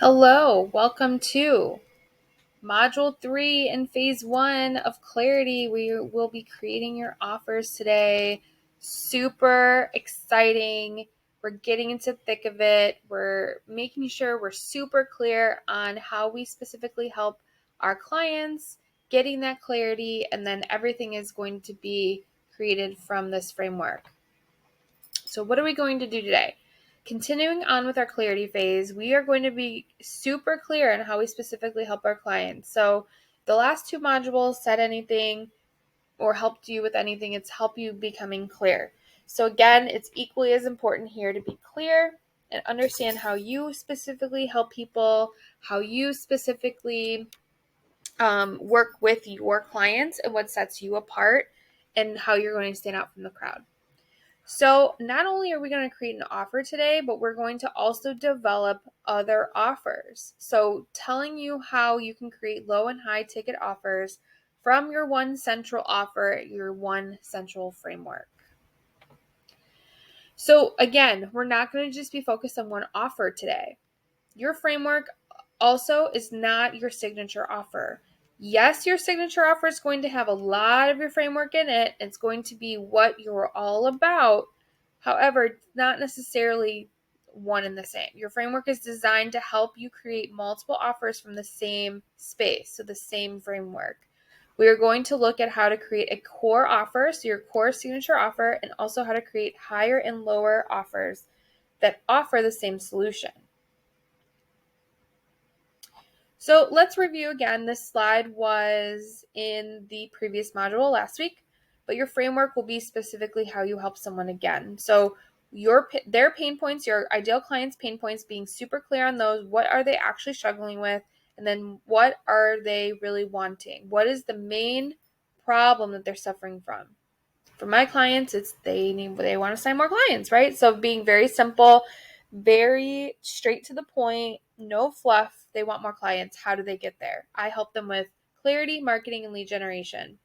Hello, welcome to Module 3 in Phase 1 of Clarity. We will be creating your offers today. Super exciting. We're getting into the thick of it. We're making sure we're super clear on how we specifically help our clients, getting that clarity, and then everything is going to be created from this framework. So what are we going to do today? Continuing on with our clarity phase, we are going to be super clear on how we specifically help our clients. So the last two modules said anything or helped you with anything, it's help you becoming clear. So again, it's equally as important here to be clear and understand how you specifically help people, how you specifically work with your clients and what sets you apart and how you're going to stand out from the crowd. So not only are we going to create an offer today, but we're going to also develop other offers. So telling you how you can create low and high ticket offers from your one central offer, your one central framework. So again, we're not going to just be focused on one offer today. Your framework also is not your signature offer. Yes, your signature offer is going to have a lot of your framework in it. It's going to be what you're all about. However, it's not necessarily one and the same. Your framework is designed to help you create multiple offers from the same space, so the same framework. We are going to look at how to create a core offer, so your core signature offer, and also how to create higher and lower offers that offer the same solution. So let's review again. This slide was in the previous module last week, but your framework will be specifically how you help someone again. So their pain points, your ideal client's pain points, being super clear on those. What are they actually struggling with? And then what are they really wanting? What is the main problem that they're suffering from? For my clients, it's they want to sign more clients, right? So being very simple, very straight to the point, no fluff. They want more clients. How do they get there? I help them with clarity, marketing, and lead generation.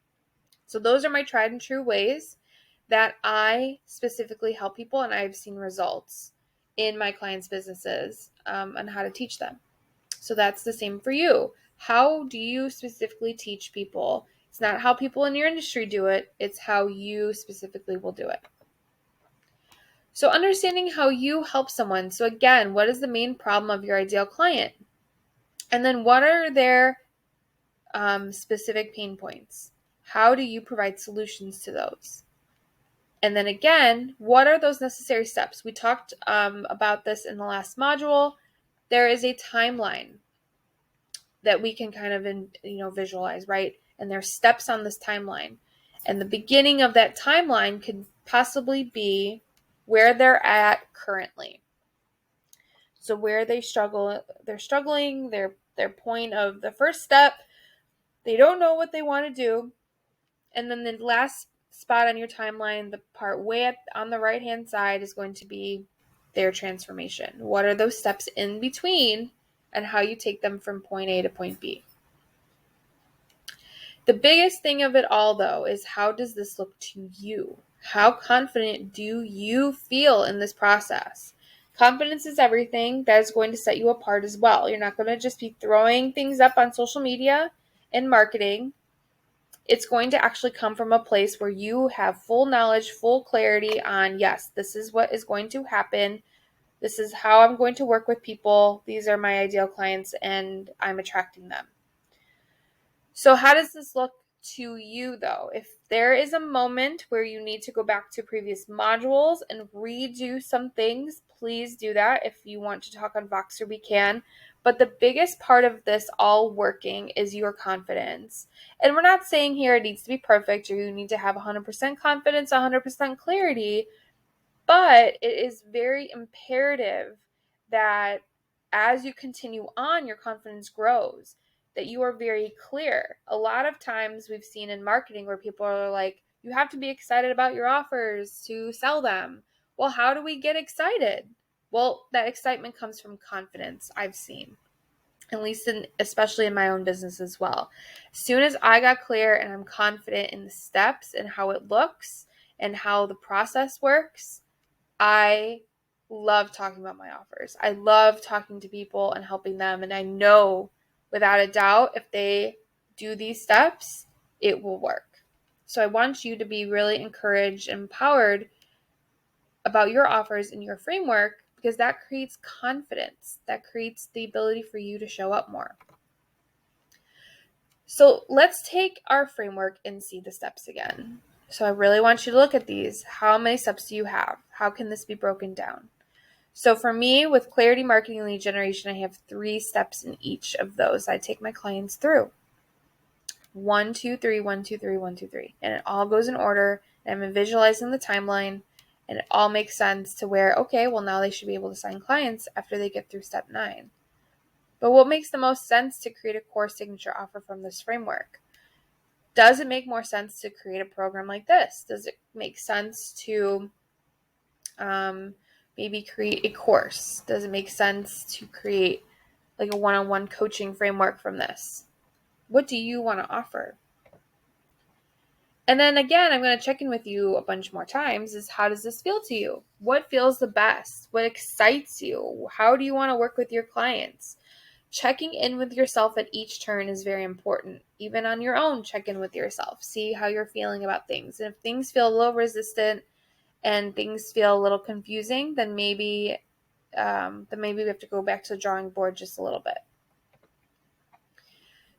So those are my tried and true ways that I specifically help people, and I've seen results in my clients' businesses on how to teach them. So that's the same for you. How do you specifically teach people? It's not how people in your industry do it. It's how you specifically will do it. So understanding how you help someone. So again, what is the main problem of your ideal client? And then what are their specific pain points? How do you provide solutions to those? And then again, what are those necessary steps? We talked about this in the last module. There is a timeline that we can kind of visualize, right? And there's steps on this timeline. And the beginning of that timeline could possibly be where they're at currently. So where they're struggling, their point of the first step, they don't know what they want to do. And then the last spot on your timeline, the part way on the right-hand side, is going to be their transformation. What are those steps in between and how you take them from point A to point B? The biggest thing of it all, though, is how does this look to you? How confident do you feel in this process? Confidence is everything. That is going to set you apart as well. You're not going to just be throwing things up on social media and marketing. It's going to actually come from a place where you have full knowledge, full clarity on, yes, this is what is going to happen. This is how I'm going to work with people. These are my ideal clients, and I'm attracting them. So how does this look to you, though? If there is a moment where you need to go back to previous modules and redo some things, please do that. If you want to talk on Voxer, we can. But the biggest part of this all working is your confidence. And we're not saying here it needs to be perfect or you need to have 100% confidence, 100% clarity, but it is very imperative that as you continue on, your confidence grows, that you are very clear. A lot of times we've seen in marketing where people are like, you have to be excited about your offers to sell them. Well, how do we get excited? Well, that excitement comes from confidence, I've seen, at least especially in my own business as well. As soon as I got clear and I'm confident in the steps and how it looks and how the process works, I love talking about my offers. I love talking to people and helping them. And I know without a doubt, if they do these steps, it will work. So I want you to be really encouraged and empowered about your offers and your framework, because that creates confidence. That creates the ability for you to show up more. So let's take our framework and see the steps again. So I really want you to look at these. How many steps do you have? How can this be broken down? So for me, with Clarity Marketing Lead Generation, I have 3 steps in each of those I take my clients through. 1, 2, 3, 1, 2, 3, 1, 2, 3. And it all goes in order. And I'm visualizing the timeline. And it all makes sense to where, okay, well, now they should be able to sign clients after they get through step 9. But what makes the most sense to create a core signature offer from this framework? Does it make more sense to create a program like this? Does it make sense to maybe create a course? Does it make sense to create like a one-on-one coaching framework from this? What do you want to offer? And then again, I'm going to check in with you a bunch more times is, how does this feel to you? What feels the best? What excites you? How do you want to work with your clients? Checking in with yourself at each turn is very important. Even on your own, check in with yourself. See how you're feeling about things. And if things feel a little resistant and things feel a little confusing, then maybe we have to go back to the drawing board just a little bit.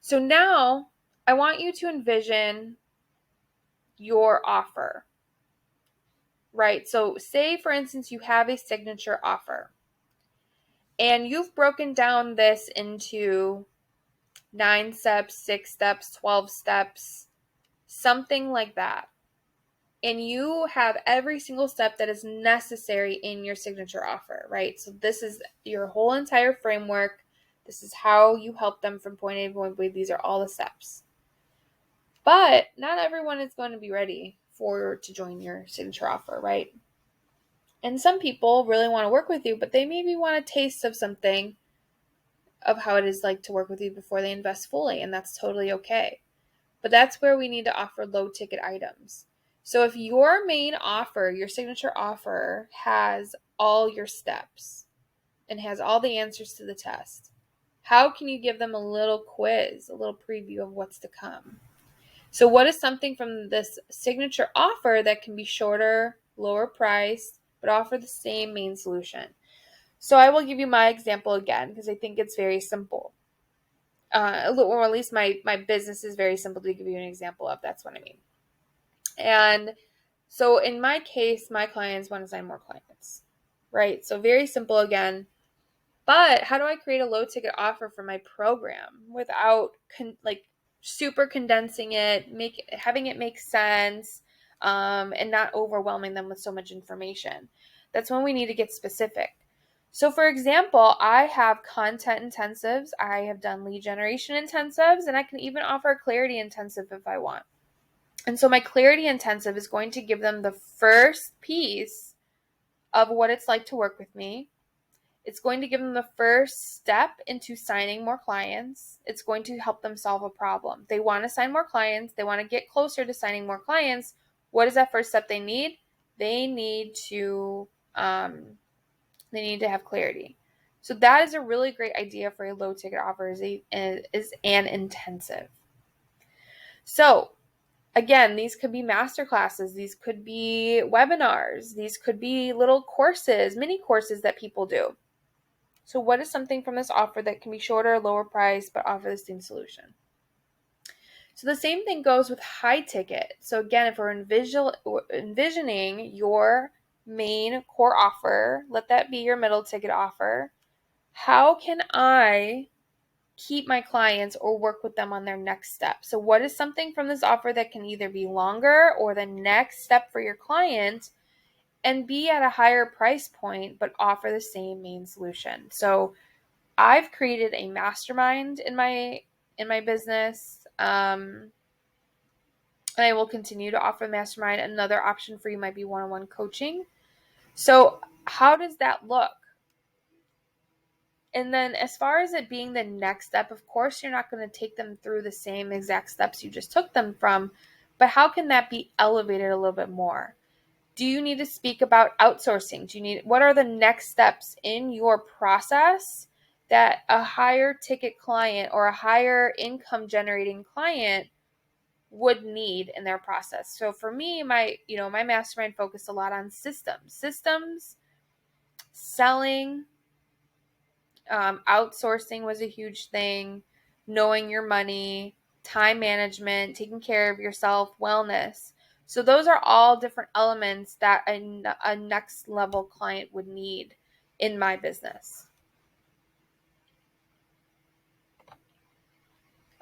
So now I want you to envision your offer, right? So say, for instance, you have a signature offer and you've broken down this into 9 steps, 6 steps, 12 steps, something like that. And you have every single step that is necessary in your signature offer, right? So this is your whole entire framework. This is how you help them from point A to point B. These are all the steps. But not everyone is going to be ready to join your signature offer, right? And some people really want to work with you, but they maybe want a taste of something of how it is like to work with you before they invest fully, and that's totally okay. But that's where we need to offer low ticket items. So if your main offer, your signature offer, has all your steps and has all the answers to the test, how can you give them a little quiz, a little preview of what's to come? So what is something from this signature offer that can be shorter, lower priced, but offer the same main solution? So I will give you my example again because I think it's very simple. Or at least my business is very simple to give you an example of. That's what I mean. And so in my case, my clients want to sign more clients, right? So very simple again. But how do I create a low ticket offer for my program without super condensing it, having it make sense, and not overwhelming them with so much information? That's when we need to get specific. So for example, I have content intensives, I have done lead generation intensives, and I can even offer a clarity intensive if I want. And so my clarity intensive is going to give them the first piece of what it's like to work with me. It's going to give them the first step into signing more clients. It's going to help them solve a problem. They want to sign more clients. They want to get closer to signing more clients. What is that first step they need? They need to have clarity. So that is a really great idea for a low ticket offer is an intensive. So again, these could be masterclasses, these could be webinars, these could be little courses, mini courses that people do. So what is something from this offer that can be shorter, lower price, but offer the same solution? So the same thing goes with high ticket. So again, if we're envisioning your main core offer, let that be your middle ticket offer. How can I keep my clients or work with them on their next step? So what is something from this offer that can either be longer or the next step for your client and be at a higher price point, but offer the same main solution? So I've created a mastermind in my business, and I will continue to offer mastermind. Another option for you might be one-on-one coaching. So how does that look? And then as far as it being the next step, of course, you're not going to take them through the same exact steps you just took them from, but how can that be elevated a little bit more? Do you need to speak about outsourcing? What are the next steps in your process that a higher ticket client or a higher income generating client would need in their process? So for me, my mastermind focused a lot on systems, selling, outsourcing was a huge thing, knowing your money, time management, taking care of yourself, wellness. So those are all different elements that a next level client would need in my business.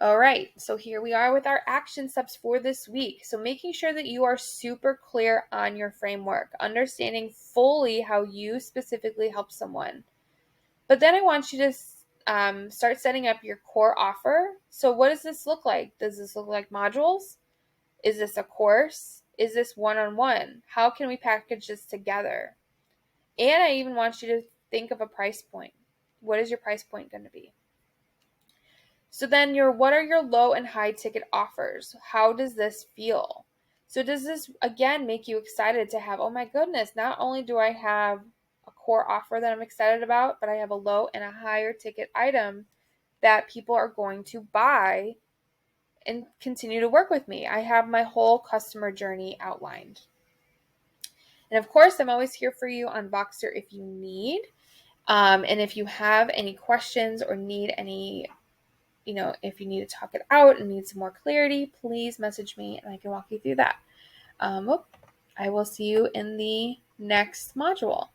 All right, so here we are with our action steps for this week. So making sure that you are super clear on your framework, understanding fully how you specifically help someone. But then I want you to start setting up your core offer. So what does this look like? Does this look like modules? Is this a course? Is this one-on-one? How can we package this together? And I even want you to think of a price point. What is your price point going to be? So then what are your low and high ticket offers? How does this feel? So does this, again, make you excited to have, oh my goodness, not only do I have a core offer that I'm excited about, but I have a low and a higher ticket item that people are going to buy and continue to work with me. I have my whole customer journey outlined. And of course, I'm always here for you on Voxer if you need. And if you have any questions or need any, if you need to talk it out and need some more clarity, please message me and I can walk you through that. I will see you in the next module.